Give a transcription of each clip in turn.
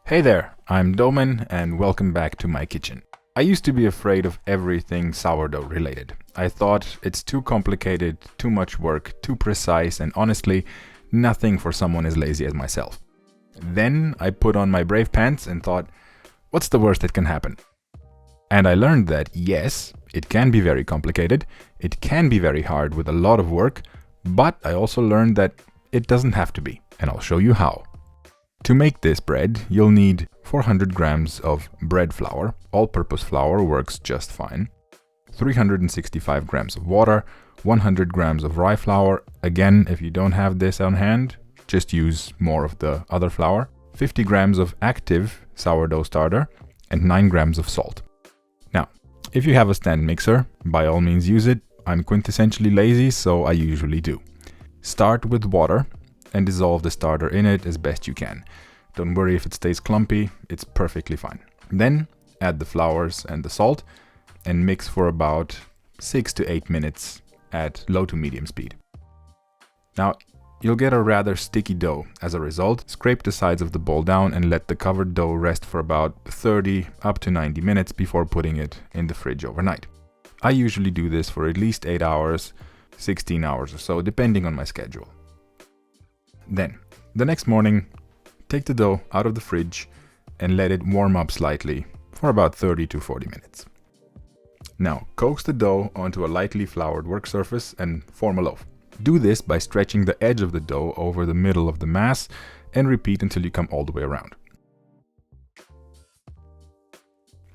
Hey there, I'm Domen and welcome back to my kitchen. I used to be afraid of everything sourdough related. I thought it's too complicated, too much work, too precise, and honestly, nothing for someone as lazy as myself. Then I put on my brave pants and thought, what's the worst that can happen? And I learned that yes, it can be very complicated, it can be very hard with a lot of work, but I also learned that it doesn't have to be, and I'll show you how. To make this bread, you'll need 400 grams of bread flour, all-purpose flour works just fine, 365 grams of water, 100 grams of rye flour, again if you don't have this on hand, just use more of the other flour, 50 grams of active sourdough starter, and 9 grams of salt. Now, if you have a stand mixer, by all means use it. I'm quintessentially lazy, so I usually do. Start with water and dissolve the starter in it as best you can. Don't worry if it stays clumpy, it's perfectly fine. Then add the flours and the salt and mix for about 6 to 8 minutes at low to medium speed. Now, you'll get a rather sticky dough. As a result, scrape the sides of the bowl down and let the covered dough rest for about 30 up to 90 minutes before putting it in the fridge overnight. I usually do this for at least 8 hours, 16 hours or so, depending on my schedule. Then, the next morning, take the dough out of the fridge and let it warm up slightly for about 30 to 40 minutes. Now, coax the dough onto a lightly floured work surface and form a loaf. Do this by stretching the edge of the dough over the middle of the mass and repeat until you come all the way around.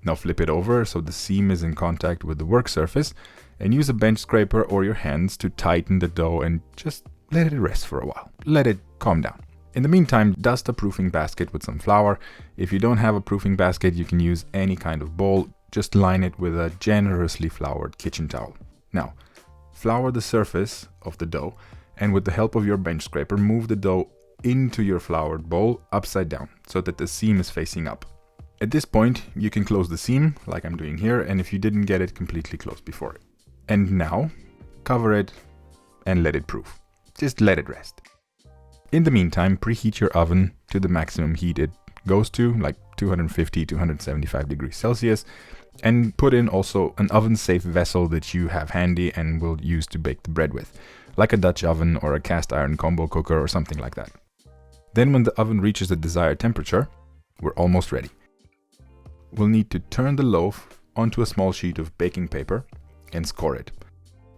Now flip it over so the seam is in contact with the work surface and use a bench scraper or your hands to tighten the dough and just let it rest for a while. Let it calm down. In the meantime, dust a proofing basket with some flour. If you don't have a proofing basket, you can use any kind of bowl. Just line it with a generously floured kitchen towel. Now, flour the surface of the dough and with the help of your bench scraper, move the dough into your floured bowl upside down so that the seam is facing up. At this point, you can close the seam like I'm doing here, and if you didn't get it completely closed before it. And now, cover it and let it proof. Just let it rest. In the meantime, preheat your oven to the maximum heat it goes to, like 250 to 175 degrees Celsius, and put in also an oven-safe vessel that you have handy and will use to bake the bread with, like a Dutch oven or a cast iron combo cooker or something like that. Then when the oven reaches the desired temperature, we're almost ready. We'll need to turn the loaf onto a small sheet of baking paper and score it.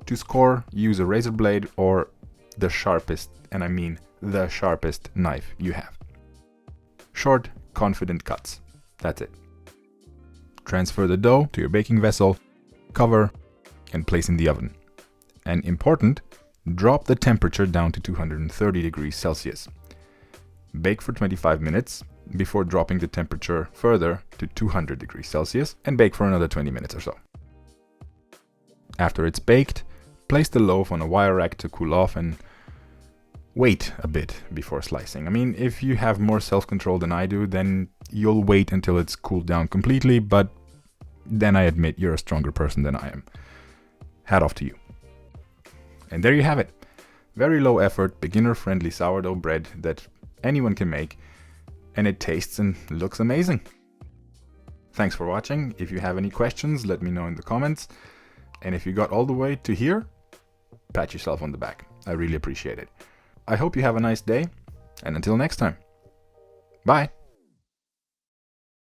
To score, use a razor blade or the sharpest, and I mean the sharpest knife you have. Short, confident cuts. That's it. Transfer the dough to your baking vessel, cover, and place in the oven. And important, drop the temperature down to 230 degrees Celsius. Bake for 25 minutes before dropping the temperature further to 200 degrees Celsius and bake for another 20 minutes or so. After it's baked, place the loaf on a wire rack to cool off and wait a bit before slicing. I mean, if you have more self-control than I do, then you'll wait until it's cooled down completely, but then I admit you're a stronger person than I am. Hat off to you. And there you have it. Very low effort, beginner-friendly sourdough bread that anyone can make, and it tastes and looks amazing. Thanks for watching. If you have any questions, let me know in the comments. And if you got all the way to here, pat yourself on the back. I really appreciate it. I hope you have a nice day, and until next time, bye!